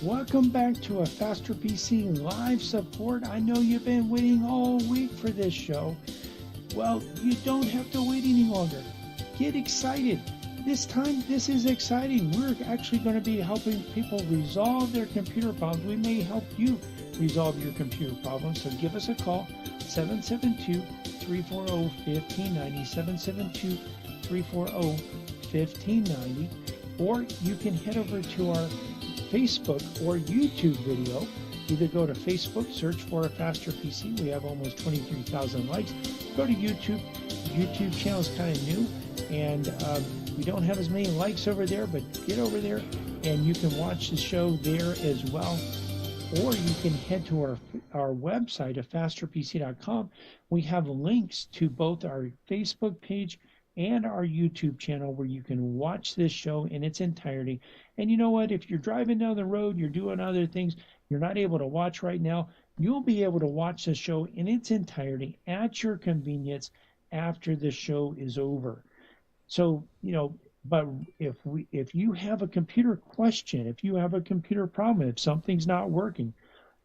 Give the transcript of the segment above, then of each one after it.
Welcome back to a Faster PC live support. I know you've been waiting all week for this show. Well, you don't have to wait any longer. Get excited. This time, this is exciting. We're actually going to be helping people resolve their computer problems. We may help you resolve your computer problems. So give us a call, 772-340-1590, 772-340-1590. Or you can head over to our Facebook or YouTube video. Either go to Facebook, search for a Faster PC. We have almost 23,000 likes. Go to YouTube. YouTube channel is kind of new, and we don't have as many likes over there, but get over there and you can watch the show there as well. Or you can head to our website at fasterpc.com. We have links to both our Facebook page and our YouTube channel where you can watch this show in its entirety. And you know what? If you're driving down the road, you're doing other things, you're not able to watch right now, you'll be able to watch the show in its entirety at your convenience after the show is over. So, but if you have a computer question, if you have a computer problem, if something's not working,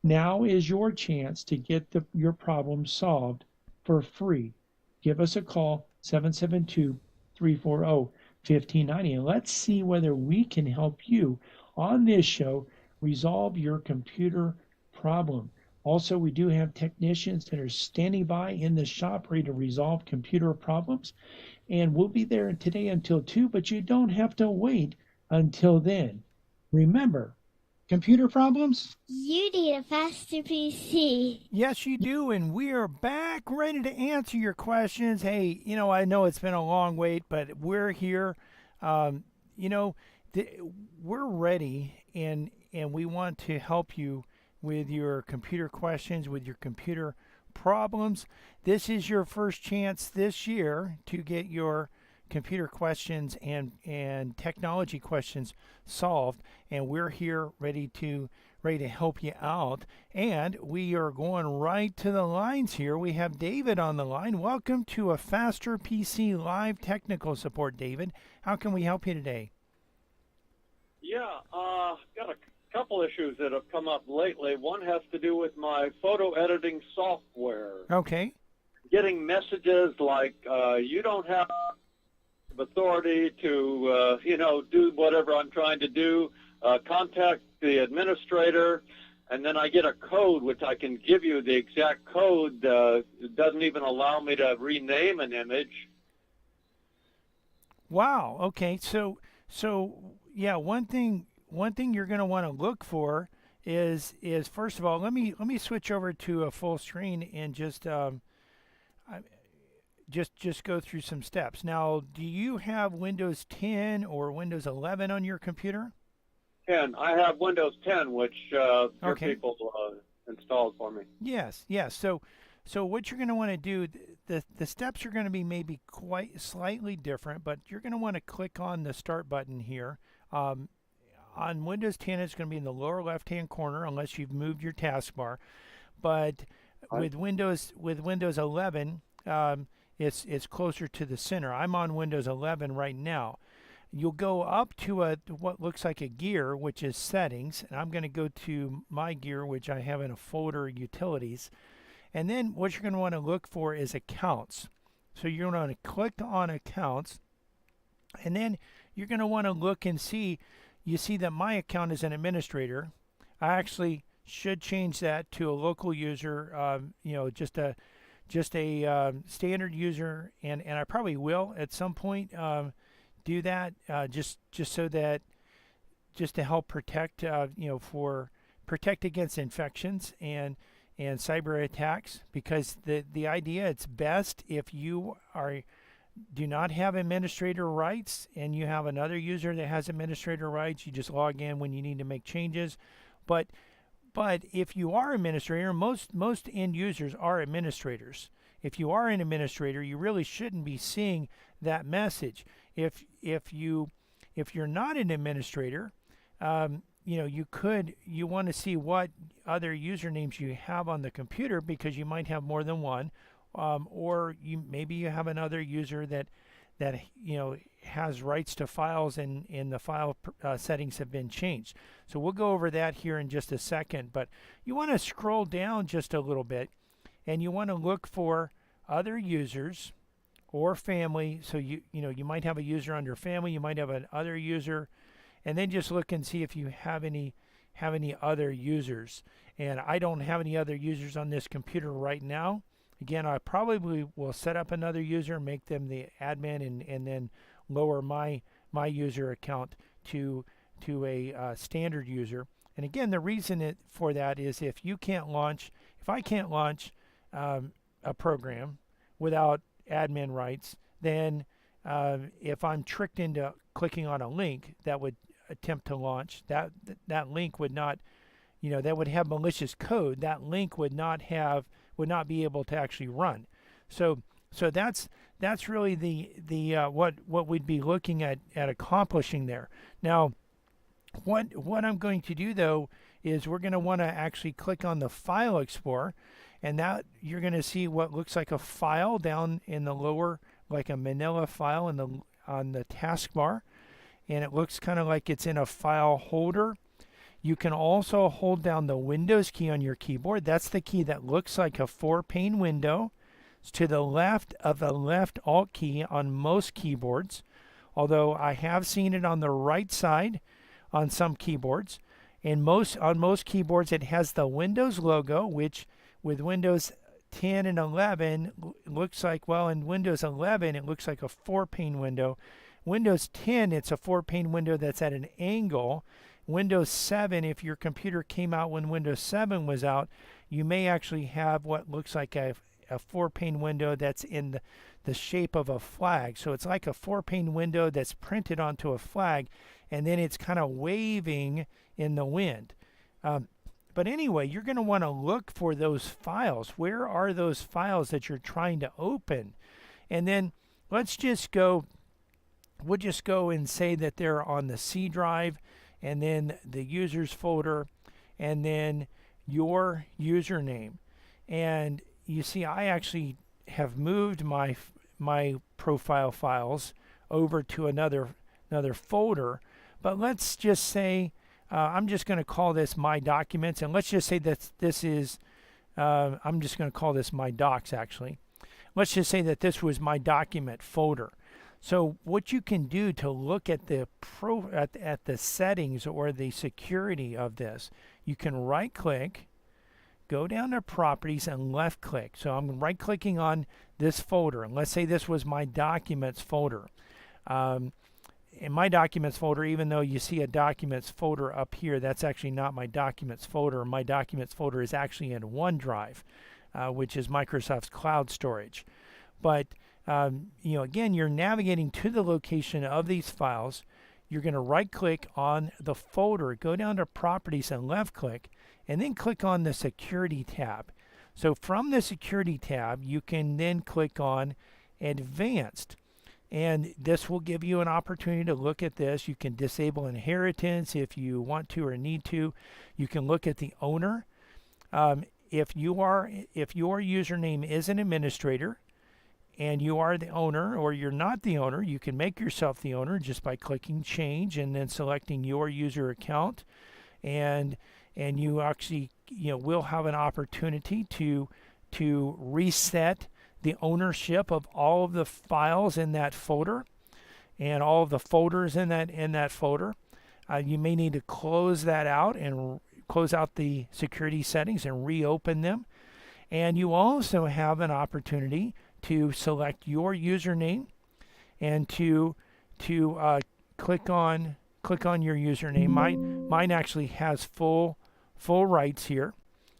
now is your chance to get your problem solved for free. Give us a call, 772-340-1590, and let's see whether we can help you on this show resolve your computer problem. Also, we do have technicians that are standing by in the shop ready to resolve computer problems, and we'll be there today until 2, but you don't have to wait until then. Remember, computer problems? You need a Faster PC. Yes, you do, and we are back ready to answer your questions. Hey, I know it's been a long wait, but we're here. We're ready, and we want to help you with your computer questions, with your computer problems. This is your first chance this year to get your computer questions and technology questions solved, and we're here ready to help you out. And we are going right to the lines here. We have David on the line. Welcome to a Faster PC live technical support, David. How can we help you today? Yeah, got a couple issues that have come up lately. One has to do with my photo editing software. Okay. Getting messages like, you don't have authority to, do whatever I'm trying to do. Contact the administrator, and then I get a code, which I can give you the exact code. It doesn't even allow me to rename an image. Wow. Okay. So yeah, one thing you're going to want to look for is first of all, let me switch over to a full screen and just go through some steps. Now, do you have Windows 10 or Windows 11 on your computer? 10. I have Windows 10, which your people installed for me. Yes. So what you're going to want to do, the steps are going to be maybe quite slightly different, but you're going to want to click on the Start button here. On Windows 10, it's going to be in the lower left-hand corner, unless you've moved your taskbar. But with Windows 11, it's closer to the center. I'm on Windows 11 right now. You'll go up to what looks like a gear, which is Settings, and I'm going to go to my gear, which I have in a folder, Utilities. And then what you're going to want to look for is Accounts. So you're going to click on Accounts, and then you're going to want to look and see. You see that my account is an administrator. I actually should change that to a local user, just a standard user, and I probably will at some point do that, just to help protect, protect against infections and cyber attacks, because the idea, it's best if you do not have administrator rights and you have another user that has administrator rights. You just log in when you need to make changes. But if you are administrator, most end users are administrators. If you are an administrator, you really shouldn't be seeing that message. If you're not an administrator, you want to see what other usernames you have on the computer, because you might have more than one, or maybe you have another user that has rights to files, and the file settings have been changed. So we'll go over that here in just a second, but you want to scroll down just a little bit, and you want to look for other users or family. So you might have a user under family, you might have an other user, and then just look and see if you have any other users. And I don't have any other users on this computer right now. Again, I probably will set up another user, make them the admin, and then lower my user account to a standard user. And again, the reason for that is if I can't launch a program without admin rights, then if I'm tricked into clicking on a link that would attempt to launch, that link would not, that would have malicious code. That link would not be able to actually run. So that's really the what we'd be looking at accomplishing there. Now, what I'm going to do though is we're going to want to actually click on the File Explorer, and that you're going to see what looks like a file down in the lower, like a manila file on the taskbar, and it looks kind of like it's in a file holder. You can also hold down the Windows key on your keyboard. That's the key that looks like a 4-pane window. It's to the left of the left Alt key on most keyboards, although I have seen it on the right side on some keyboards. On most keyboards it has the Windows logo, which with Windows 10 and 11 looks like, well, in Windows 11 it looks like a 4-pane window. Windows 10, it's a 4-pane window that's at an angle. Windows 7, if your computer came out when Windows 7 was out, you may actually have what looks like a 4-pane window that's in the shape of a flag. So it's like a 4-pane window that's printed onto a flag, and then it's kind of waving in the wind. But anyway, you're going to want to look for those files. Where are those files that you're trying to open? And then we'll just go and say that they're on the C drive, and then the users folder, and then your username. And you see, I actually have moved my profile files over to another folder. But let's just say I'm just going to call this My Documents, and let's just say that this is I'm just going to call this My Docs. Actually, let's just say that this was my document folder. So what you can do to look at the settings or the security of this, you can right click, go down to Properties, and left click. So I'm right clicking on this folder, and let's say this was my Documents folder. In my Documents folder, even though you see a Documents folder up here, that's actually not my Documents folder. My Documents folder is actually in OneDrive, which is Microsoft's cloud storage. But again, you're navigating to the location of these files. You're going to right click on the folder, go down to Properties and left click, and then click on the Security tab. So from the Security tab, you can then click on Advanced. And this will give you an opportunity to look at this. You can disable inheritance if you want to or need to. You can look at the owner. If your username is an administrator, and you are the owner, or you're not the owner, you can make yourself the owner just by clicking Change and then selecting your user account, and you actually will have an opportunity to reset the ownership of all of the files in that folder and all of the folders in that folder. You may need to close that out and close out the security settings and reopen them. And you also have an opportunity to select your username and to click on your username. Mine actually has full rights here,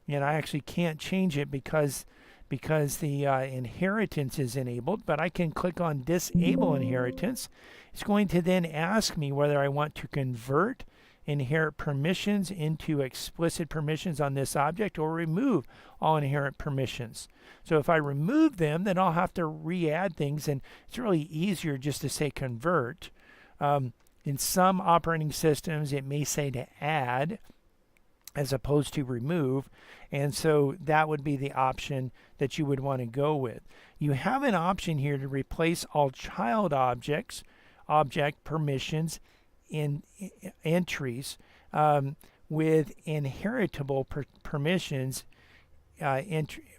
and I actually can't change it because the inheritance is enabled, but I can click on Disable Inheritance. It's going to then ask me whether I want to convert inherent permissions into explicit permissions on this object or remove all inherent permissions. So if I remove them, then I'll have to re-add things, and it's really easier just to say convert. In some operating systems, it may say to add, as opposed to remove. And so that would be the option that you would want to go with. You have an option here to replace all child object permissions in entries with inheritable permissions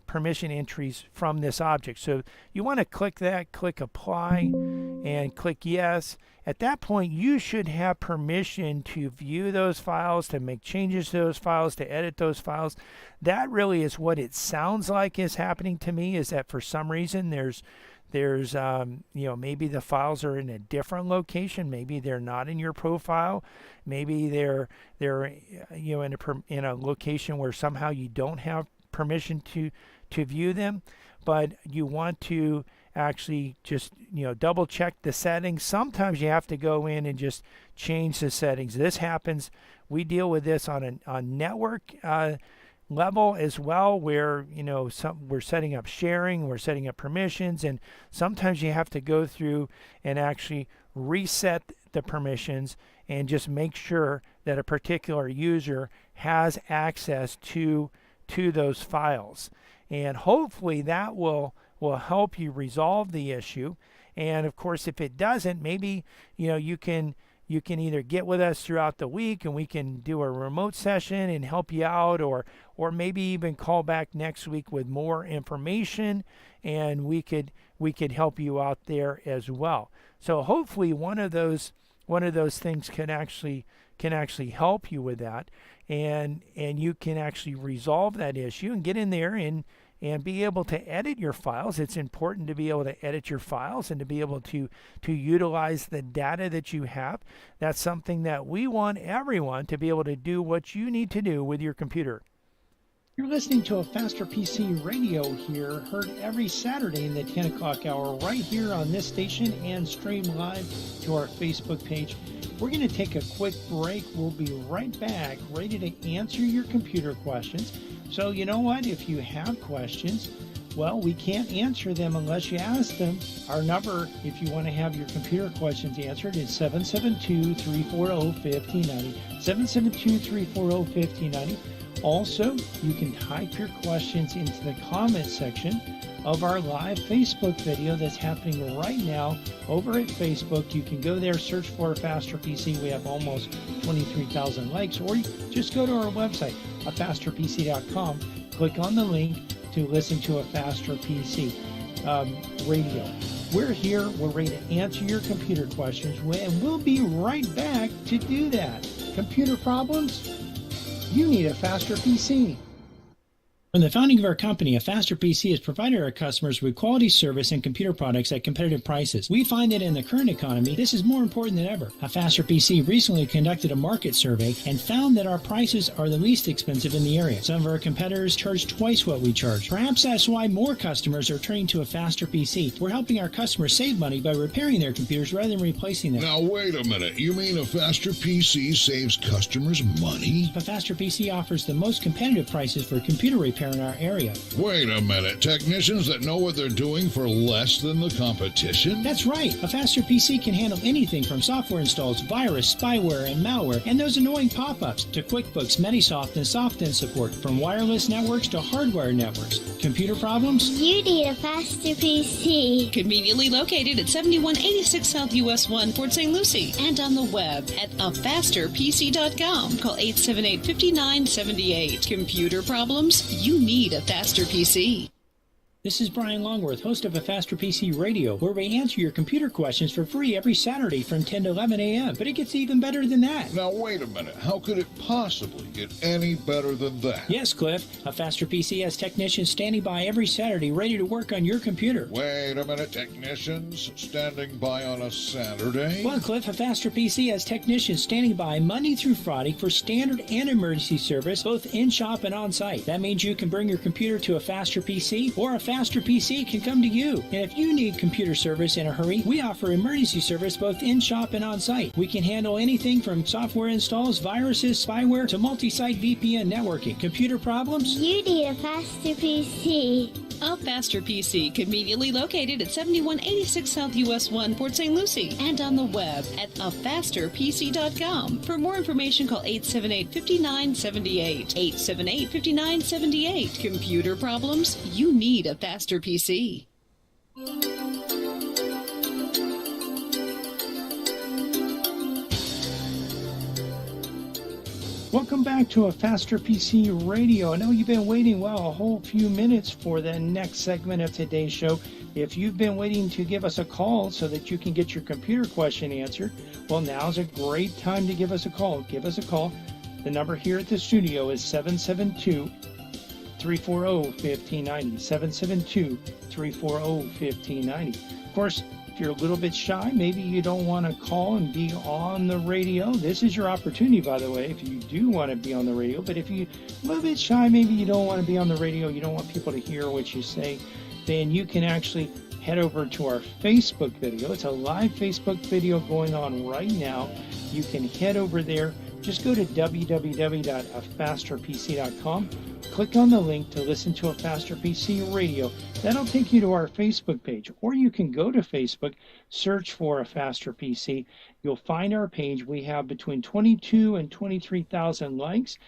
permission entries from this object. So you want to click that, click apply, and click yes. At that point, you should have permission to view those files, to make changes to those files, to edit those files. That really is what it sounds like is happening to me, is that for some reason there's maybe the files are in a different location, maybe they're not in your profile, maybe they're in a location where somehow you don't have permission to view them, but you want to actually just double check the settings. Sometimes you have to go in and just change the settings. This happens. We deal with this on a network level as well, where we're setting up sharing, we're setting up permissions, and sometimes you have to go through and actually reset the permissions and just make sure that a particular user has access to those files. And hopefully that will help you resolve the issue. And of course, if it doesn't, maybe you can either get with us throughout the week and we can do a remote session and help you out, or maybe even call back next week with more information, and we could help you out there as well. So hopefully one of those things can actually help you with that, and you can actually resolve that issue and get in there and be able to edit your files. It's important to be able to edit your files and to be able to utilize the data that you have. That's something that we want everyone to be able to do what you need to do with your computer. You're listening to a Faster PC radio here, heard every Saturday in the 10 o'clock hour right here on this station and stream live to our Facebook page. We're going to take a quick break. We'll be right back, ready to answer your computer questions. So you know what? If you have questions, well, we can't answer them unless you ask them. Our number, if you want to have your computer questions answered, is 772-340-5090. 772-340-5090. Also, you can type your questions into the comment section of our live Facebook video that's happening right now over at Facebook. You can go there, search for Faster PC. We have almost 23,000 likes, or you just go to our website, afasterpc.com, click on the link to listen to a Faster PC radio. We're here, we're ready to answer your computer questions, and we'll be right back to do that. Computer problems? You need a Faster PC. From the founding of our company, A Faster PC has provided our customers with quality service and computer products at competitive prices. We find that in the current economy, this is more important than ever. A Faster PC recently conducted a market survey and found that our prices are the least expensive in the area. Some of our competitors charge twice what we charge. Perhaps that's why more customers are turning to A Faster PC. We're helping our customers save money by repairing their computers rather than replacing them. Now, wait a minute. You mean A Faster PC saves customers money? A Faster PC offers the most competitive prices for computer repair in our area. Wait a minute. Technicians that know what they're doing for less than the competition? That's right. A Faster PC can handle anything from software installs, virus, spyware, and malware, and those annoying pop-ups, to QuickBooks, Metisoft, and SoftEnd support, from wireless networks to hardware networks. Computer problems? You need a Faster PC. Conveniently located at 7186 South US 1, Port St. Lucie, and on the web at afasterpc.com. Call 878-5978. Computer problems? You need a Faster PC. This is Brian Longworth, host of A Faster PC Radio, where we answer your computer questions for free every Saturday from 10 to 11 a.m. But it gets even better than that. Now, wait a minute. How could it possibly get any better than that? Yes, Cliff. A Faster PC has technicians standing by every Saturday ready to work on your computer. Wait a minute. Technicians standing by on a Saturday? Well, Cliff, A Faster PC has technicians standing by Monday through Friday for standard and emergency service, both in-shop and on-site. That means you can bring your computer to A Faster PC, or A Faster PC can come to you. And if you need computer service in a hurry, we offer emergency service both in-shop and on-site. We can handle anything from software installs, viruses, spyware, to multi-site VPN networking. Computer problems? You need a Faster PC. A Faster PC, conveniently located at 7186 South US 1, Port St. Lucie, and on the web at afasterpc.com. For more information, call 878-5978. 878-5978. Computer problems? You need a Faster PC. Welcome back to a Faster PC Radio. I know you've been waiting, a whole few minutes for the next segment of today's show. If you've been waiting to give us a call so that you can get your computer question answered, well, now's a great time to give us a call. Give us a call. The number here at the studio is 772-340-1590. 772-340-1590. Of course, if you're a little bit shy, maybe you don't want to call and be on the radio, this is your opportunity, by the way, if you do want to be on the radio. But if you're a little bit shy, maybe you don't want to be on the radio, you don't want people to hear what you say, then you can actually head over to our Facebook video. It's a live Facebook video going on right now. You can head over there. Just go to www.afasterpc.com. Click on the link to listen to a Faster PC Radio. That'll take you to our Facebook page. Or you can go to Facebook, search for a Faster PC. You'll find our page. We have between 22 and 23,000 likes.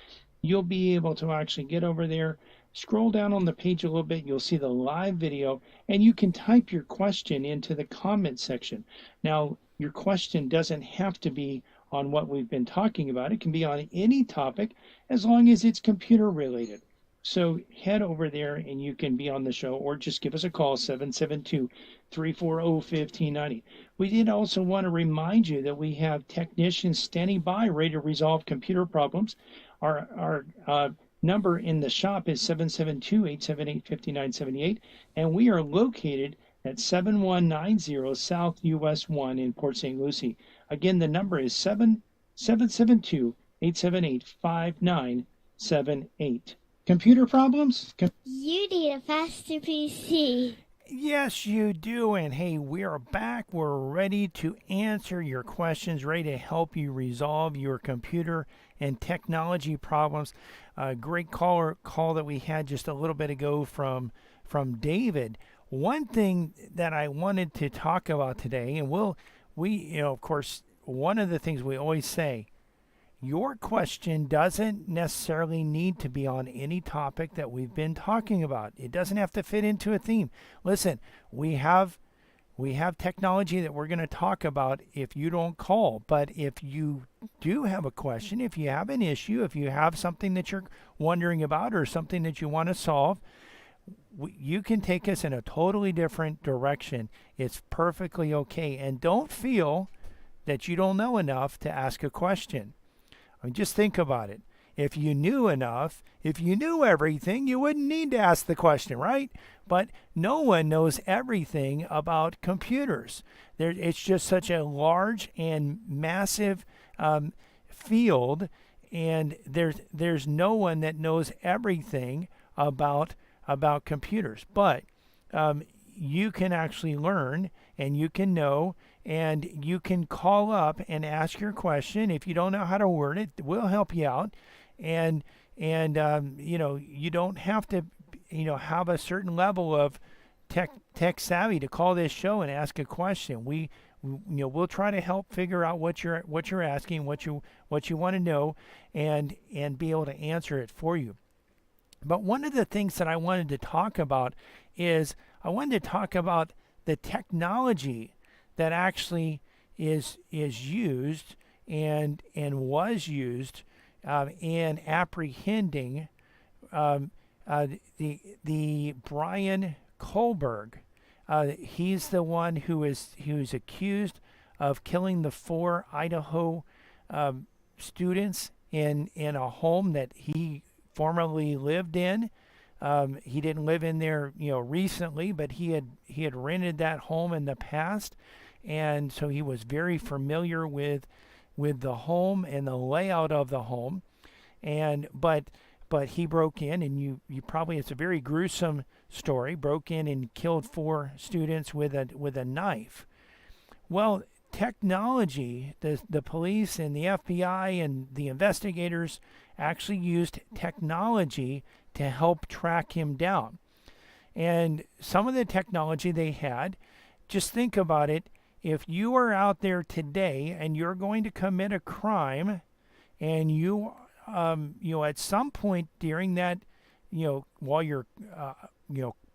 You'll be able to actually get over there, scroll down on the page a little bit. You'll see the live video, and you can type your question into the comment section. Now, your question doesn't have to be on what we've been talking about. It can be on any topic as long as it's computer related. So head over there and you can be on the show, or just give us a call, 772-340-1590. We did also want to remind you that we have technicians standing by ready to resolve computer problems. Our number in the shop is 772-878-5978, and we are located at 7190 South US 1 in Port St. Lucie. Again, the number is 772-878-5978. Computer problems? You need a Faster PC. Yes, you do. And hey, we are back. We're ready to answer your questions, ready to help you resolve your computer and technology problems. Great call that we had just a little bit ago from David. One thing that I wanted to talk about today, and of course, one of the things we always say, your question doesn't necessarily need to be on any topic that we've been talking about. It doesn't have to fit into a theme. Listen, we have technology that we're going to talk about if you don't call. But if you do have a question, if you have an issue, if you have something that you're wondering about or something that you want to solve, you can take us in a totally different direction. It's perfectly okay. And don't feel that you don't know enough to ask a question. I mean, just think about it. If you knew enough, if you knew everything, you wouldn't need to ask the question, right? But no one knows everything about computers. It's just such a large and massive field, and there's no one that knows everything about computers. But you can actually learn, and you can know, and you can call up and ask your question. If you don't know how to word it, we'll help you out. And you don't have to have a certain level of tech savvy to call this show and ask a question. We'll try to help figure out what you're asking, what you want to know, and be able to answer it for you. But one of the things that I wanted to talk about is I wanted to talk about the technology that actually is used and was used in apprehending the Brian Kohlberg. He's the one who's accused of killing the 4 Idaho students in a home that he formerly lived in. He didn't live in there, recently, but he had rented that home in the past, and so he was very familiar with the home and the layout of the home. But he broke in, and you probably, it's a very gruesome story. Broke in and killed 4 students with a knife. Well, technology, the police and the FBI and the investigators actually used technology to help track him down. And some of the technology they had, just think about it. If you are out there today and you're going to commit a crime, and you at some point during that, while you're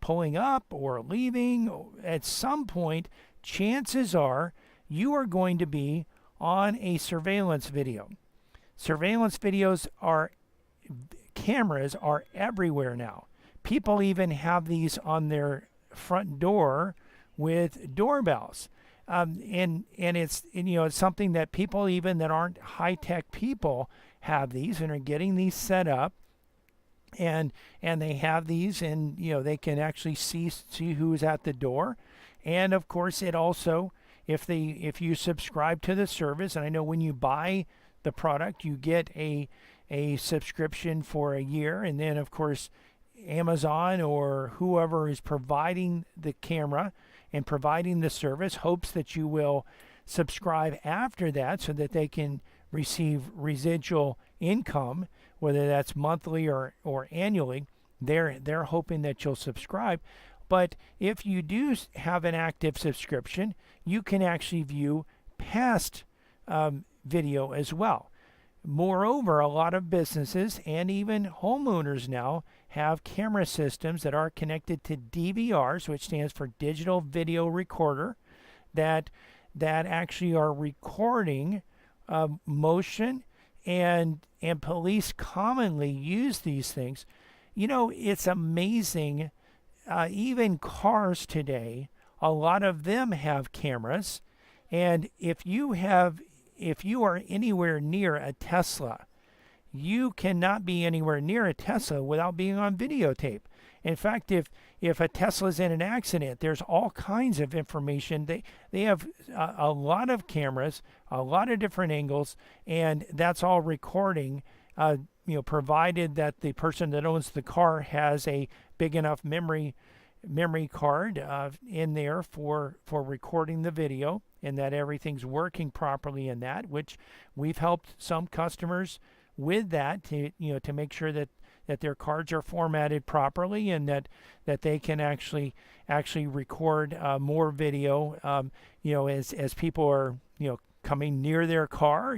pulling up or leaving, at some point, chances are you are going to be on a surveillance video. Surveillance videos cameras are everywhere now. People even have these on their front door with doorbells. And it's something that people even that aren't high-tech people have these and are getting these set up, and they have these, and they can actually see who's at the door. And of course, it also, if you subscribe to the service, and I know when you buy the product, you get a subscription for a year, and then of course Amazon or whoever is providing the camera and providing the service hopes that you will subscribe after that so that they can receive residual income, whether that's monthly or annually. They're hoping that you'll subscribe. But if you do have an active subscription, you can actually view past video as well. Moreover, a lot of businesses and even homeowners now have camera systems that are connected to DVRs, which stands for Digital Video Recorder, that actually are recording motion, and police commonly use these things. It's amazing. Even cars today, a lot of them have cameras, and if you are anywhere near a Tesla, you cannot be anywhere near a Tesla without being on videotape. In fact, if a Tesla's in an accident, there's all kinds of information. They have a lot of cameras, a lot of different angles, and that's all recording, provided that the person that owns the car has a big enough memory card in there for recording the video, and that everything's working properly in that, which we've helped some customers with that to make sure that their cards are formatted properly, and that they can actually record more video as people are coming near their car,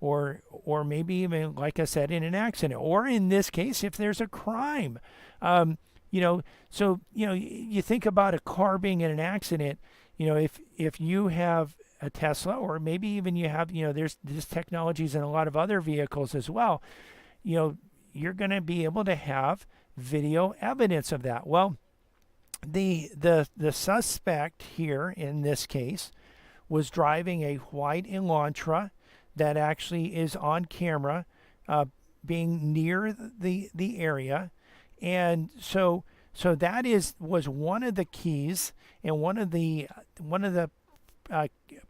or maybe even, like I said, in an accident, or in this case if there's a crime. So you think about a car being in an accident. If you have a Tesla, or maybe even you have, there's technologies in a lot of other vehicles as well, you're going to be able to have video evidence of that. Well, the suspect here in this case was driving a white Elantra that actually is on camera, being near the area, and so that was one of the keys, and one of the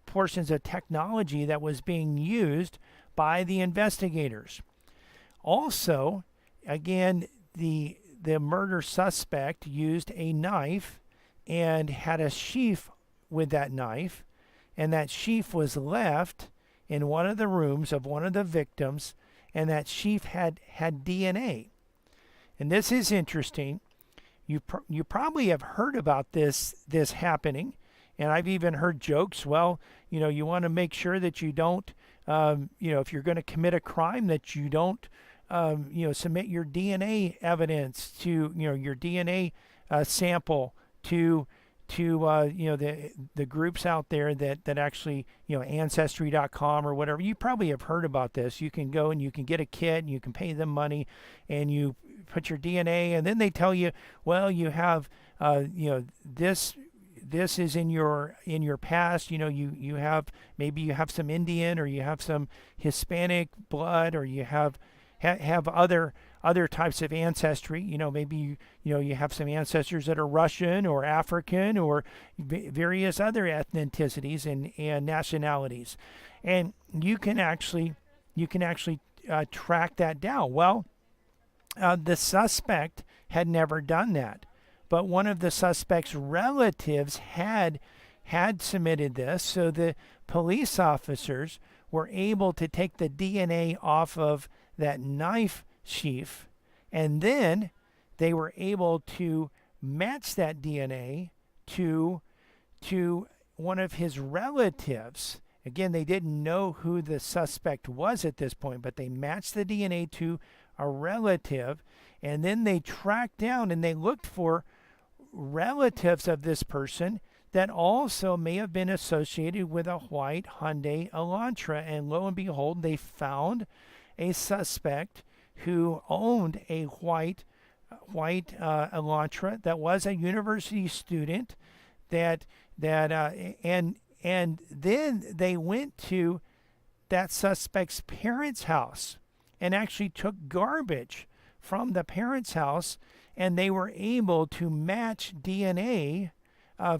portions of technology that was being used by the investigators. Also, again, the murder suspect used a knife and had a sheath with that knife, and that sheath was left in one of the rooms of one of the victims, and that sheath had DNA. And this is interesting. You probably have heard about this happening, and I've even heard jokes. Well, you want to make sure that you don't, if you're going to commit a crime, that you don't, submit your DNA evidence to, your DNA sample to the groups out there that actually, Ancestry.com or whatever. You probably have heard about this. You can go and you can get a kit, and you can pay them money, and you put your DNA, and then they tell you, well, you have, this is in your past. You have, maybe you have some Indian, or you have some Hispanic blood, or you have other types of ancestry. Maybe you have some ancestors that are Russian or African or various other ethnicities and nationalities, and you can actually track that down. Well, the suspect had never done that, but one of the suspect's relatives had submitted this, so the police officers were able to take the DNA off of that knife sheath, and then they were able to match that DNA to one of his relatives. Again, they didn't know who the suspect was at this point, but they matched the DNA to a relative, and then they tracked down and they looked for relatives of this person that also may have been associated with a white Hyundai Elantra, and lo and behold, they found a suspect who owned a white Elantra that was a university student and then they went to that suspect's parents' house and actually took garbage from the parents' house, and they were able to match DNA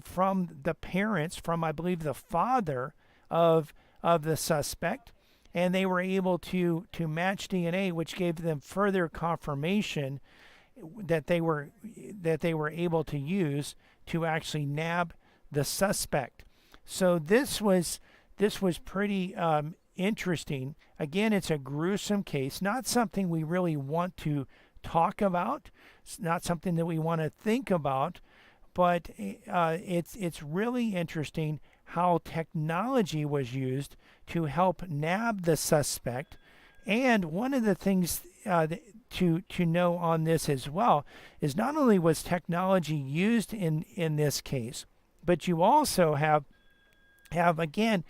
from the parents, from I believe the father of the suspect, and they were able to match DNA, which gave them further confirmation that they were able to use to actually nab the suspect. So this was pretty interesting. Again, it's a gruesome case, not something we really want to talk about. It's not something that we want to think about, but it's really interesting how technology was used to help nab the suspect. And one of the things to know on this as well is not only was technology used in this case, but you also have again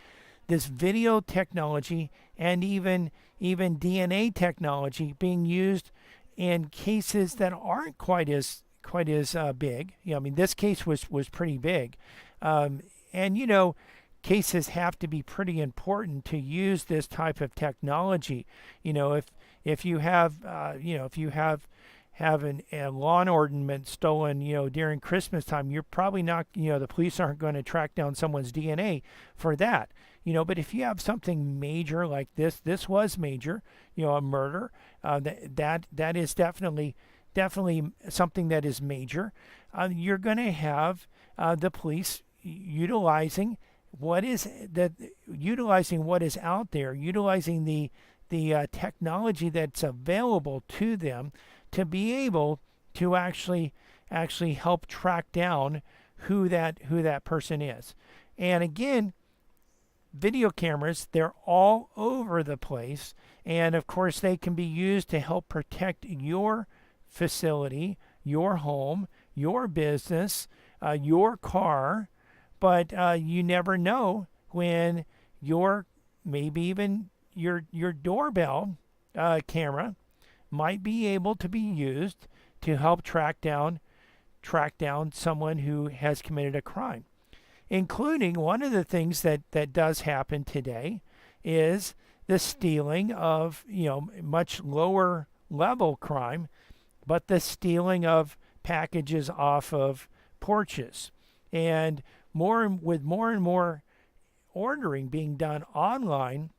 this video technology and even DNA technology being used in cases that aren't quite as big. I mean, this case was pretty big, and cases have to be pretty important to use this type of technology. If you have a lawn ornament stolen, during Christmas time, you're probably not, the police aren't going to track down someone's DNA for that. But if you have something major like this was major, a murder, that is definitely something that is major. You're going to have the police utilizing what is out there, utilizing the technology that's available to them to be able to actually help track down who that person is. And again, video cameras, they're all over the place, and of course they can be used to help protect your facility, your home, your business, your car, but you never know when maybe even your doorbell camera might be able to be used to help track down someone who has committed a crime. Including one of the things that does happen today is the stealing of much lower level crime, but the stealing of packages off of porches. And with more and more ordering being done online,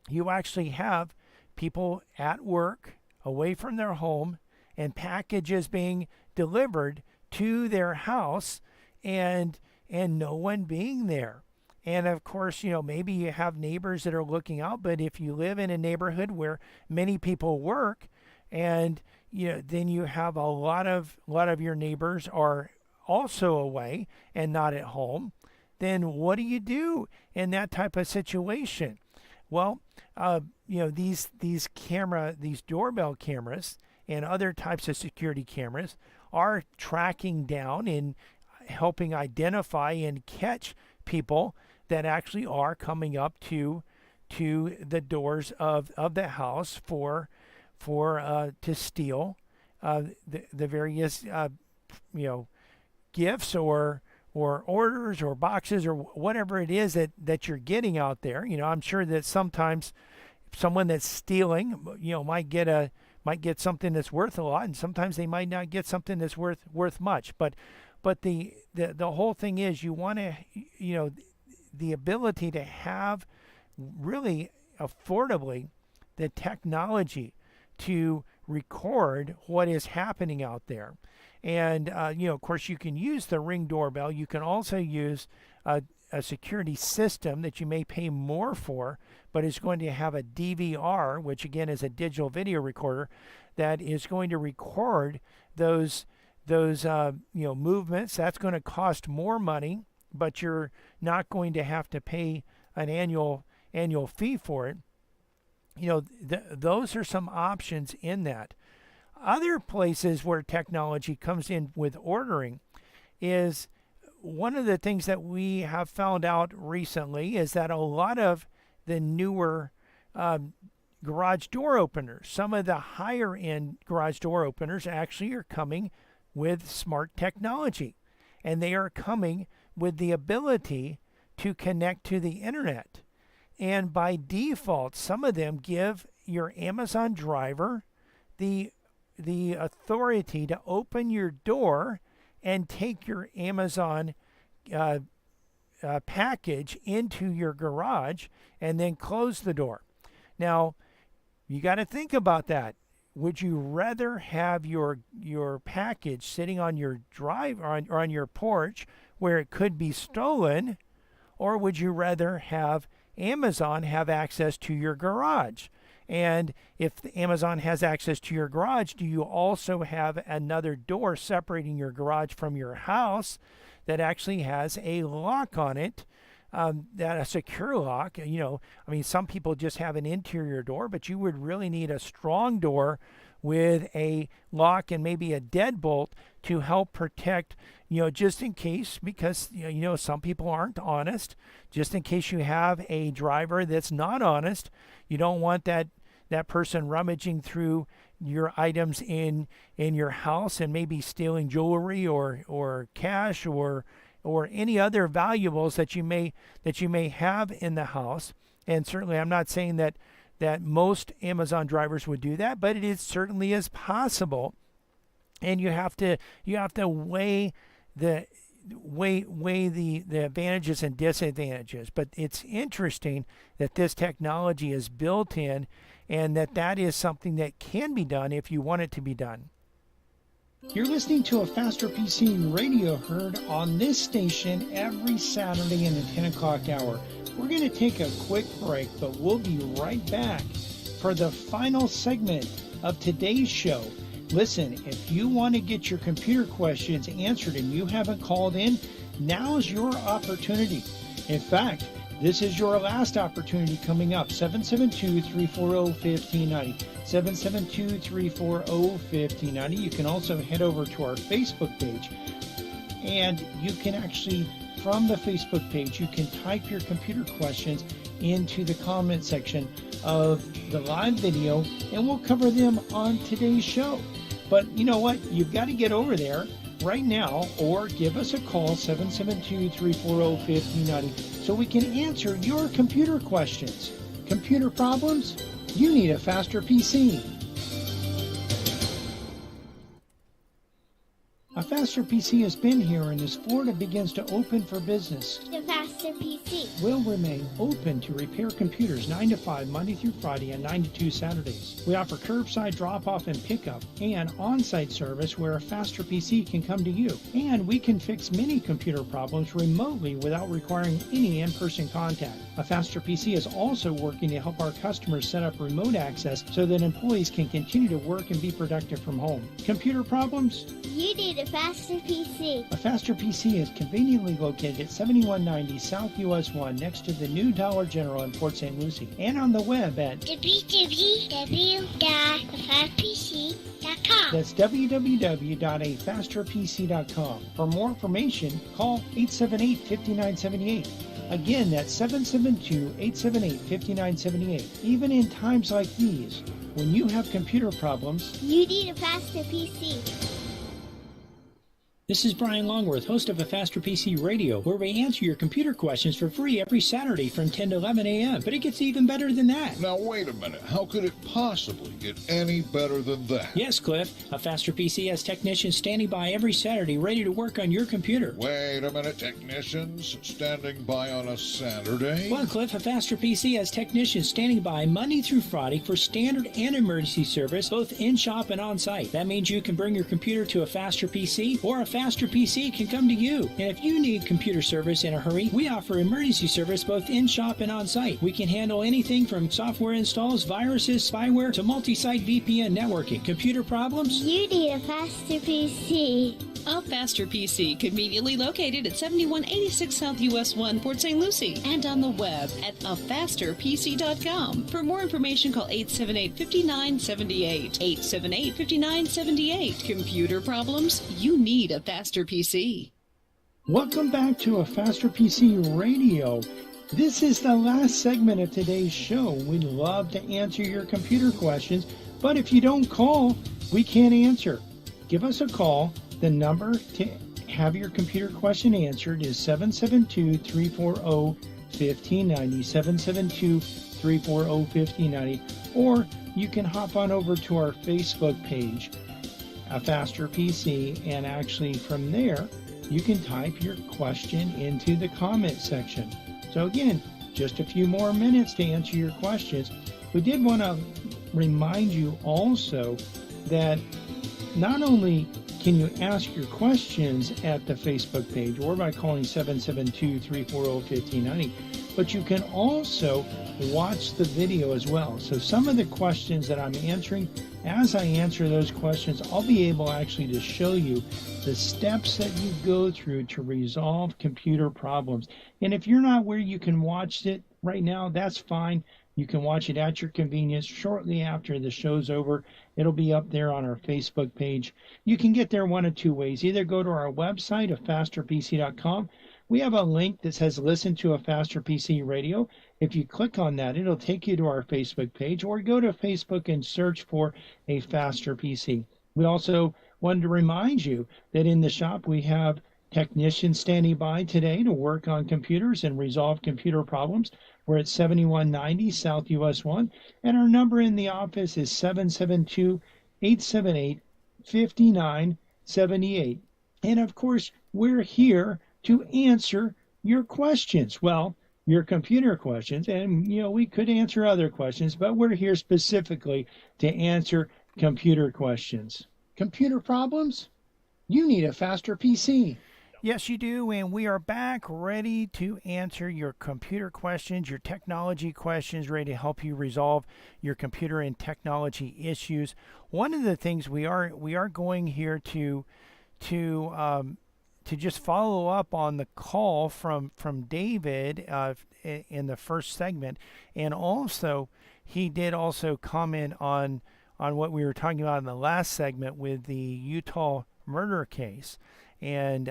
you actually have people at work away from their home and packages being delivered to their house and no one being there. And of course, maybe you have neighbors that are looking out, but if you live in a neighborhood where many people work, and then you have a lot of your neighbors are also away and not at home, then what do you do in that type of situation? Well, these doorbell cameras and other types of security cameras are tracking down and helping identify and catch people that actually are coming up to the doors of the house to steal the various gifts or orders or boxes or whatever it is that you're getting out there. I'm sure that sometimes someone that's stealing, might get something that's worth a lot, and sometimes they might not get something that's worth much. But the whole thing is you want to, the ability to have really affordably the technology to record what is happening out there. And, of course, you can use the Ring doorbell. You can also use a security system that you may pay more for, but is going to have a DVR, which again is a digital video recorder, that is going to record those movements. That's going to cost more money, but you're not going to have to pay an annual fee for it. Those are some options in that. Other places where technology comes in with ordering is one of the things that we have found out recently is that a lot of the newer garage door openers, some of the higher end garage door openers actually are coming with smart technology, and they are coming with the ability to connect to the internet. And by default, some of them give your Amazon driver the authority to open your door and take your Amazon package into your garage and then close the door. Now, you got to think about that. Would you rather have your package sitting on your drive or on your porch where it could be stolen, or would you rather have Amazon have access to your garage? And if Amazon has access to your garage, do you also have another door separating your garage from your house that actually has a lock on it, that a secure lock? Some people just have an interior door, but you would really need a strong door with a lock and maybe a deadbolt to help protect, just in case, because, some people aren't honest. Just in case you have a driver that's not honest, you don't want that person rummaging through your items in your house and maybe stealing jewelry or cash or any other valuables that you may have in the house. And certainly I'm not saying that most Amazon drivers would do that, but it certainly is possible. And you have to weigh the advantages and disadvantages. But it's interesting that this technology is built in, and that is something that can be done if you want it to be done. You're listening to a Faster PC radio heard on this station every Saturday in the 10 o'clock hour. We're going to take a quick break, but we'll be right back for the final segment of today's show. Listen, if you want to get your computer questions answered and you haven't called in, now's your opportunity. In fact, this is your last opportunity coming up. 772-340-1590. 772-340-1590. You can also head over to our Facebook page, and you can actually, from the Facebook page, you can type your computer questions into the comment section of the live video, and we'll cover them on today's show. But you know what? You've got to get over there right now, or give us a call, 772-340-1590, so we can answer your computer questions. Computer problems? You need a Faster PC. A Faster PC has been here, and as Florida begins to open for business, The Faster PC will remain open to repair computers 9 to 5 Monday through Friday and 9 to 2 Saturdays. We offer curbside drop-off and pickup and on-site service where a Faster PC can come to you. And we can fix many computer problems remotely without requiring any in-person contact. A Faster PC is also working to help our customers set up remote access so that employees can continue to work and be productive from home. Computer problems? You need a Faster PC. A Faster PC is conveniently located at 7190 South US 1 next to the new Dollar General in Port St. Lucie, and on the web at www.afasterpc.com. That's www.afasterpc.com. For more information, call 878-5978. Again, that's 772-878-5978. Even in times like these, when you have computer problems, You need a Faster PC. This is Brian Longworth, host of A Faster PC Radio, where we answer your computer questions for free every Saturday from 10 to 11 a.m. But it gets even better than that. Now, wait a minute. How could it possibly get any better than that? Yes, Cliff. A Faster PC has technicians standing by every Saturday ready to work on your computer. Wait a minute. Technicians standing by on a Saturday? Well, Cliff, A Faster PC has technicians standing by Monday through Friday for standard and emergency service, both in-shop and on-site. That means you can bring your computer to A Faster PC or A Faster Faster PC can come to you. And if you need computer service in a hurry, we offer emergency service both in-shop and on-site. We can handle anything from software installs, viruses, spyware, to multi-site VPN networking. Computer problems? You need a faster PC. A Faster PC, conveniently located at 7186 South US 1, Port St. Lucie, and on the web at afasterpc.com. For more information, call 878-5978. 878-5978. Computer problems? You need a Faster PC. Welcome back to a Faster PC Radio. This is the last segment of today's show. We'd love to answer your computer questions, but if you don't call, we can't answer. Give us a call. The number to have your computer question answered is 772-340-1590, 772-340-1590, or you can hop on over to our Facebook page, A Faster PC, and actually from there, you can type your question into the comment section. So again, just a few more minutes to answer your questions. We did want to remind you also that not only can you ask your questions at the Facebook page or by calling 772-340-1590, but you can also watch the video as well. So some of the questions that I'm answering, as I answer those questions, I'll be able actually to show you the steps that you go through to resolve computer problems. And if you're not where you can watch it right now, that's fine. You can watch it at your convenience shortly after the show's over. It'll be up there on our Facebook page. You can get there one of two ways. Either go to our website, afasterpc.com. We have a link that says listen to a Faster PC Radio. If you click on that, it'll take you to our Facebook page, or go to Facebook and search for a Faster PC. We also wanted to remind you that in the shop we have technicians standing by today to work on computers and resolve computer problems. We're at 7190 South US 1, and our number in the office is 772-878-5978. And of course, we're here to answer your questions. Well, your computer questions, and we could answer other questions, but we're here specifically to answer computer questions. Computer problems? You need a Faster PC. Yes, you do, and we are back ready to answer your computer questions, your technology questions, ready to help you resolve your computer and technology issues. One of the things we are going here to just follow up on the call from David in the first segment, and also he did also comment on what we were talking about in the last segment with the Utah murder case. And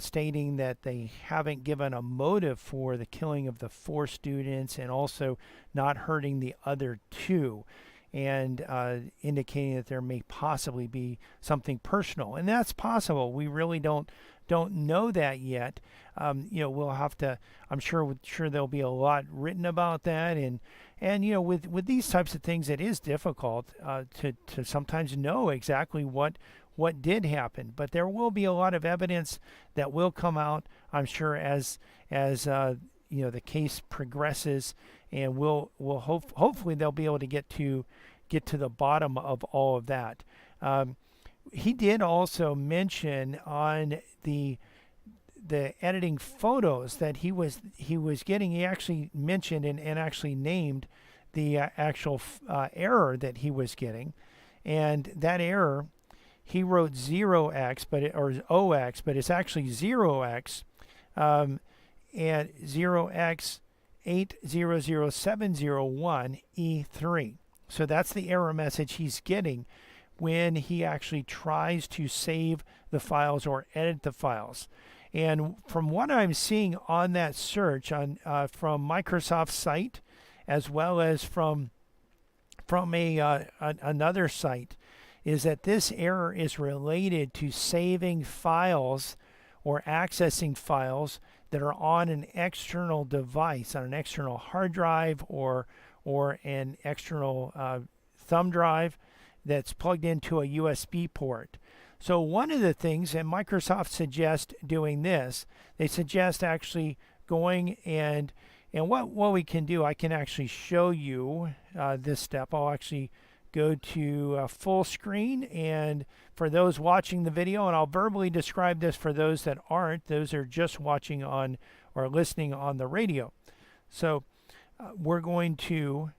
stating that they haven't given a motive for the killing of the 4 students, and also not hurting the other 2, and indicating that there may possibly be something personal, and that's possible. We really don't know that yet. We'll have to. I'm sure there'll be a lot written about that, and with these types of things, it is difficult to sometimes know exactly what did happen, but there will be a lot of evidence that will come out, I'm sure, as the case progresses, and hopefully they'll be able to get to the bottom of all of that. He did also mention on the editing photos that he was getting. He actually mentioned and actually named the actual error that he was getting, and that error, he wrote 0x, or OX, but it's actually 0x, and 0x 800701E3. So that's the error message he's getting when he actually tries to save the files or edit the files. And from what I'm seeing on that search from Microsoft's site, as well as from another site, is that this error is related to saving files or accessing files that are on an external device, on an external hard drive or an external thumb drive that's plugged into a USB port. So one of the things, and Microsoft suggests doing this, they suggest actually going and what we can do, I can actually show you this step. I'll actually go to full screen. And for those watching the video, and I'll verbally describe this for those that aren't, those are just watching on or listening on the radio. So we're going to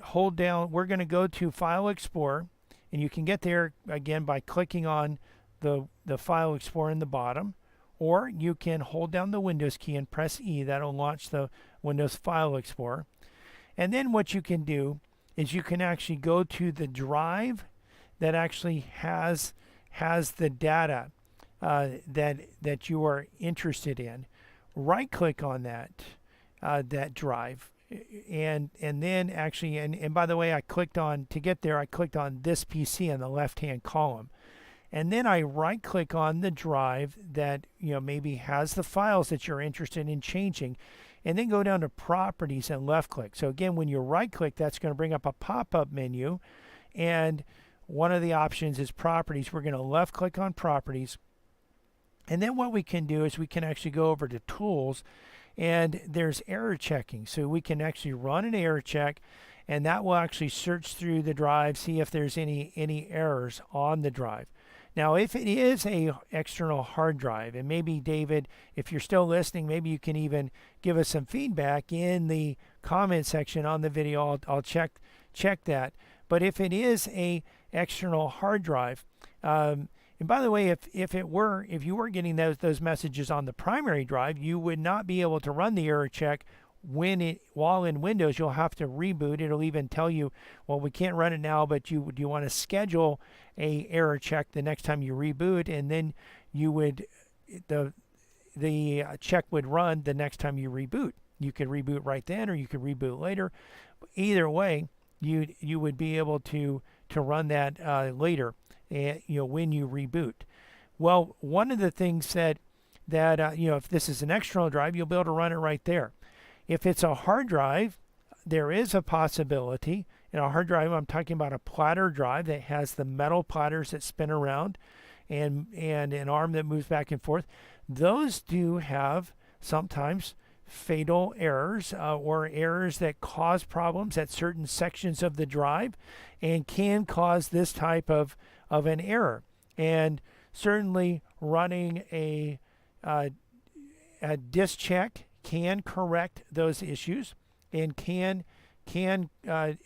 hold down, we're going to go to File Explorer, and you can get there again by clicking on the File Explorer in the bottom, or you can hold down the Windows key and press E. That'll launch the Windows File Explorer. And then what you can do is you can actually go to the drive that actually has the data that you are interested in. Right click on that drive, and then actually, and by the way, I clicked on, to get there, I clicked on this PC in the left hand column, and then I right click on the drive that maybe has the files that you're interested in changing, and then go down to Properties and left click. So again, when you right click, that's going to bring up a pop-up menu, and one of the options is Properties. We're going to left click on Properties, and then what we can do is we can actually go over to Tools, and there's error checking. So we can actually run an error check, and that will actually search through the drive, see if there's any errors on the drive. Now, if it is a external hard drive, and maybe David, if you're still listening, maybe you can even give us some feedback in the comment section on the video. I'll check that. But if it is a external hard drive, and by the way, if you were getting those messages on the primary drive, you would not be able to run the error check while in Windows. You'll have to reboot. It'll even tell you, well, we can't run it now, but you want to schedule a error check the next time you reboot, and then the check would run the next time you reboot. You could reboot right then, or you could reboot later. Either way, you would be able to run that later, when you reboot. Well, one of the things that if this is an external drive, you'll be able to run it right there. If it's a hard drive, there is a possibility. In a hard drive, I'm talking about a platter drive that has the metal platters that spin around and an arm that moves back and forth. Those do have sometimes fatal errors or errors that cause problems at certain sections of the drive and can cause this type of an error. And certainly running a disk check can correct those issues and can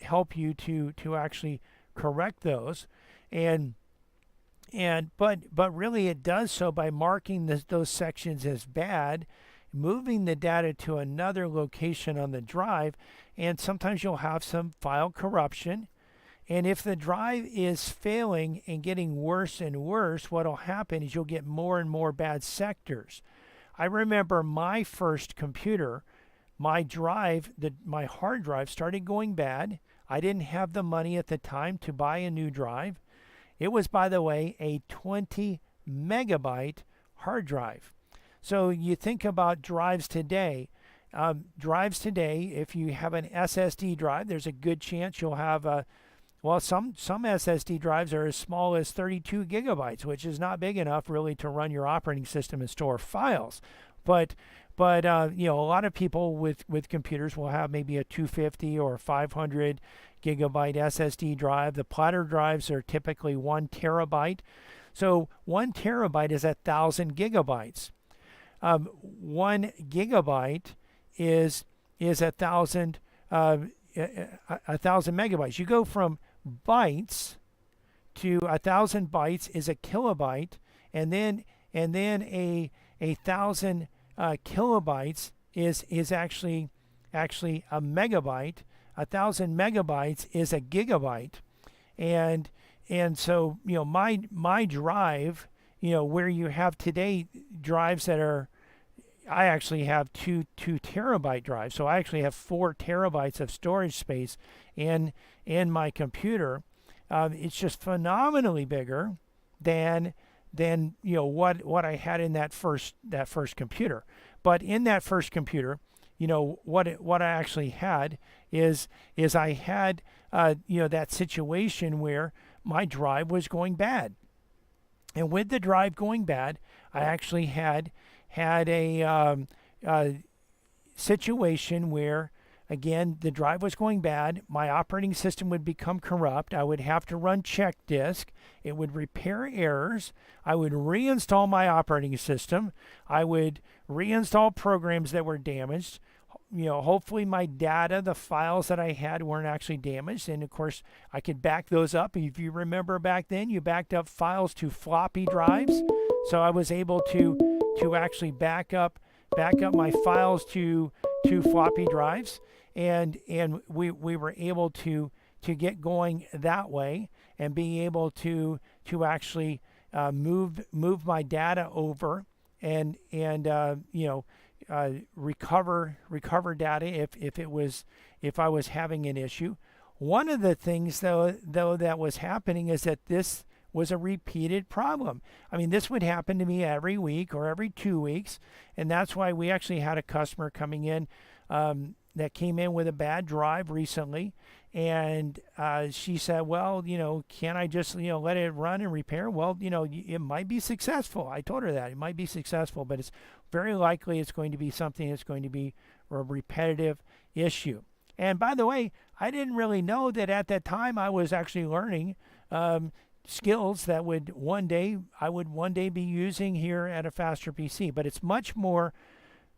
help you to actually correct those. But really it does so by marking those sections as bad, moving the data to another location on the drive, and sometimes you'll have some file corruption. And if the drive is failing and getting worse and worse, what will happen is you'll get more and more bad sectors. I remember my first computer, my hard drive started going bad. I didn't have the money at the time to buy a new drive. It was, by the way, a 20 megabyte hard drive. So you think about drives today. If you have an SSD drive, there's a good chance you'll have some SSD drives are as small as 32 gigabytes, which is not big enough really to run your operating system and store files. But a lot of people with computers will have maybe a 250 or 500 gigabyte SSD drive. The platter drives are typically 1 terabyte. So 1 terabyte is 1,000 gigabytes. 1 gigabyte is 1,000 megabytes. You go from bytes to 1,000 bytes is a kilobyte, and then a 1,000 kilobytes is actually a megabyte. 1,000 megabytes is a gigabyte, and so my drive, where you have today drives that are, I actually have two terabyte drives, so I actually have 4 terabytes of storage space in my computer. It's just phenomenally bigger than what I had in that first computer. But in that first computer, what I actually had is I had that situation where my drive was going bad, and with the drive going bad, I actually had a situation where again, the drive was going bad. My operating system would become corrupt. I would have to run check disk. It would repair errors. I would reinstall my operating system. I would reinstall programs that were damaged. Hopefully my data, the files that I had weren't actually damaged. And of course, I could back those up. If you remember back then, you backed up files to floppy drives. So I was able to actually back up my files to floppy drives. And we were able to get going that way and being able to actually move my data over and recover data if I was having an issue. One of the things though that was happening is that this was a repeated problem. I mean, this would happen to me every week or every 2 weeks, and that's why we actually had a customer coming in that came in with a bad drive recently, and she said, well, can I just let it run and repair? Well, it might be successful. I told her that it might be successful, but it's very likely it's going to be something that's going to be a repetitive issue. And by the way, I didn't really know that at that time I was actually learning skills that I would one day be using here at a Faster PC. But it's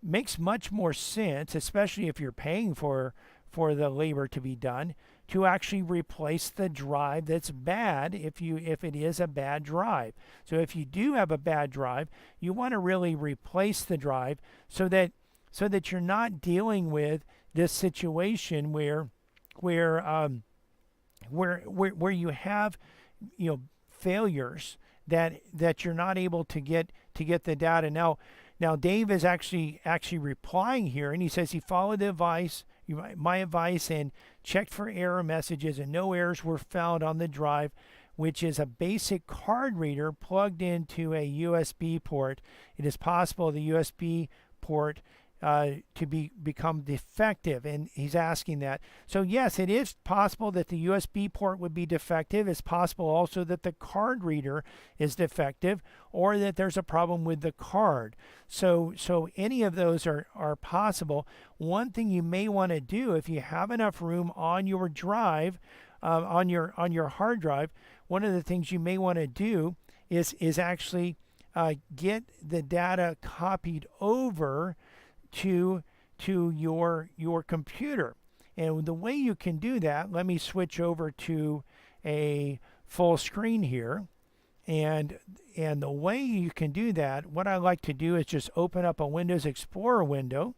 makes much more sense, especially if you're paying for the labor to be done, to actually replace the drive that's bad if it is a bad drive. So if you do have a bad drive, you want to really replace the drive so that you're not dealing with this situation where you have failures that you're not able to get the data. Now Dave is actually replying here, and he says he followed my advice and checked for error messages, and no errors were found on the drive, which is a basic card reader plugged into a USB port. It is possible the USB port to become defective, and he's asking that. So yes, it is possible that the USB port would be defective. It's possible also that the card reader is defective, or that there's a problem with the card. So any of those are possible. One thing you may want to do, if you have enough room on your drive, on your hard drive, one of the things you may want to do is actually get the data copied over to your computer. And the way you can do that, let me switch over to a full screen here. And the way you can do that, what I like to do is just open up a Windows Explorer window,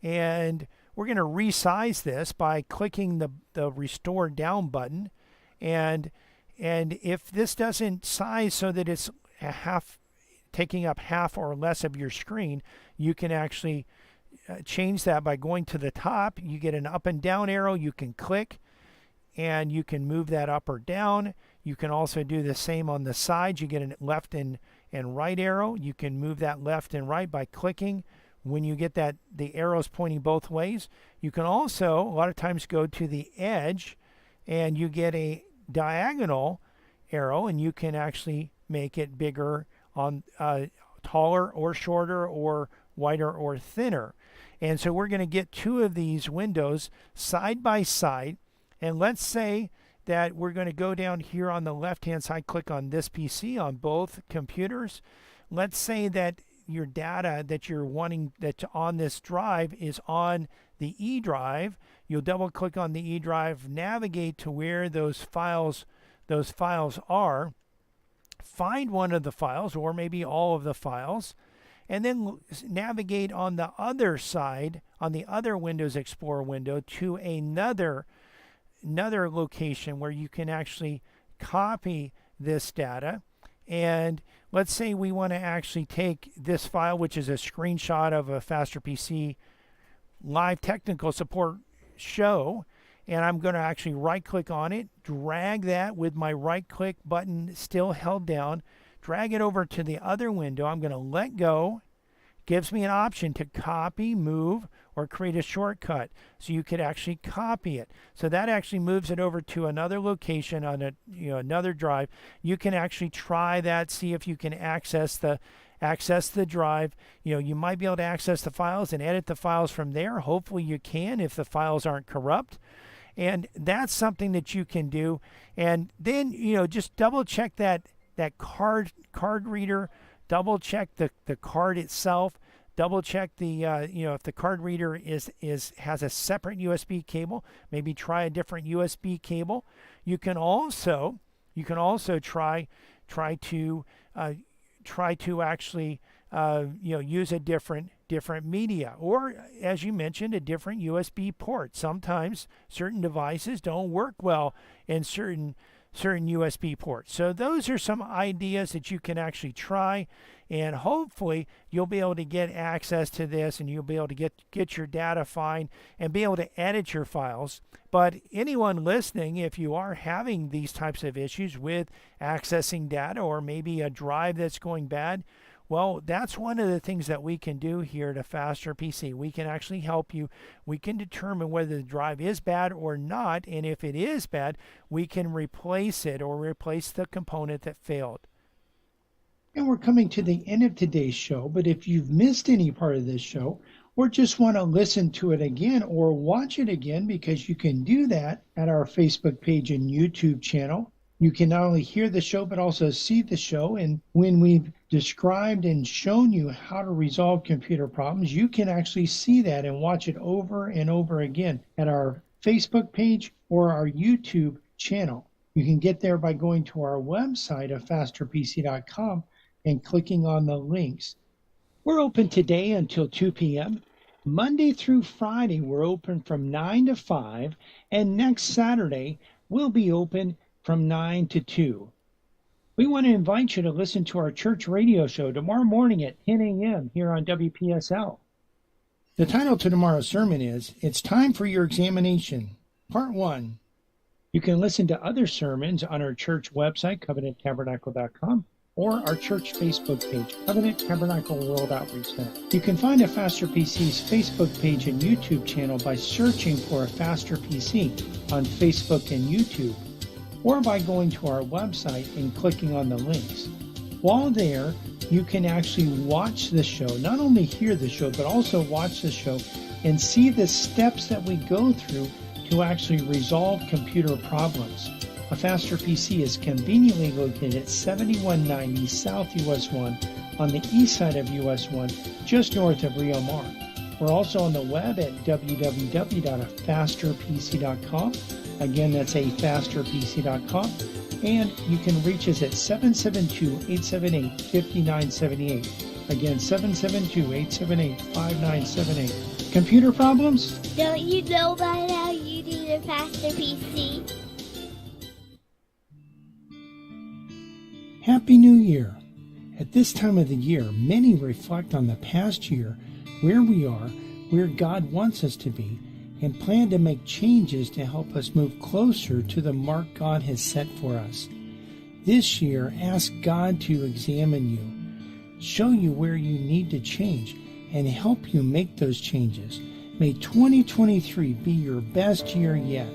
and we're going to resize this by clicking the Restore Down button. And if this doesn't size so that it's taking up half or less of your screen, you can actually change that by going to the top. You get an up and down arrow. You can click and you can move that up or down. You can also do the same on the sides. You get a left and right arrow. You can move that left and right by clicking. When you get the arrows pointing both ways, you can also a lot of times go to the edge and you get a diagonal arrow, and you can actually make it bigger, on taller or shorter or wider or thinner. And so we're going to get two of these windows side by side, and let's say that we're going to go down here on the left hand side, click on this PC on both computers. Let's say that your data that you're wanting that's on this drive is on the E drive. You'll double click on the E drive, navigate to where those files are, find one of the files or maybe all of the files, and then navigate on the other side, on the other Windows Explorer window, to another location where you can actually copy this data. And let's say we want to actually take this file, which is a screenshot of a Faster PC live technical support show, and I'm going to actually right click on it, drag that with my right click button still held down, drag it over to the other window. I'm going to let go. Gives me an option to copy, move, or create a shortcut so you could actually copy it. So that actually moves it over to another location on another drive. You can actually try that, see if you can access the drive. You might be able to access the files and edit the files from there. Hopefully you can if the files aren't corrupt. And that's something that you can do. And then, just double check that card reader, double check the card itself, double check the if the card reader has a separate USB cable, maybe try a different USB cable. You can also try to actually use a different media, or as you mentioned, a different USB port. Sometimes certain devices don't work well in certain USB ports. So those are some ideas that you can actually try, and hopefully you'll be able to get access to this, and you'll be able to get your data fine and be able to edit your files. But anyone listening, if you are having these types of issues with accessing data, or maybe a drive that's going bad, well, that's one of the things that we can do here at A Faster PC. We can actually help you. We can determine whether the drive is bad or not, and if it is bad, we can replace it or replace the component that failed. And we're coming to the end of today's show, but if you've missed any part of this show, or just want to listen to it again or watch it again, because you can do that at our Facebook page and YouTube channel. You can not only hear the show, but also see the show. And when we've described and shown you how to resolve computer problems, you can actually see that and watch it over and over again at our Facebook page or our YouTube channel. You can get there by going to our website, afasterpc.com, and clicking on the links. We're open today until 2 p.m. Monday through Friday, we're open from 9 to 5. And next Saturday, we'll be open from 9 to 2. We want to invite you to listen to our church radio show tomorrow morning at 10 a.m. here on WPSL. The title to tomorrow's sermon is, It's Time for Your Examination, Part 1. You can listen to other sermons on our church website, covenanttabernacle.com, or our church Facebook page, Covenant Tabernacle World Outreach Center. You can find A Faster PC's Facebook page and YouTube channel by searching for A Faster PC on Facebook and YouTube, or by going to our website and clicking on the links. While there, you can actually watch the show, not only hear the show, but also watch the show and see the steps that we go through to actually resolve computer problems. A Faster PC is conveniently located at 7190 South US 1 on the east side of US 1, just north of Rio Mar. We're also on the web at www.afasterpc.com. Again, that's afasterpc.com. And you can reach us at 772-878-5978. Again, 772-878-5978. Computer problems? Don't you know by now you need a faster PC? Happy New Year! At this time of the year, many reflect on the past year, where we are, where God wants us to be, and plan to make changes to help us move closer to the mark God has set for us. This year, ask God to examine you, show you where you need to change, and help you make those changes. May 2023 be your best year yet.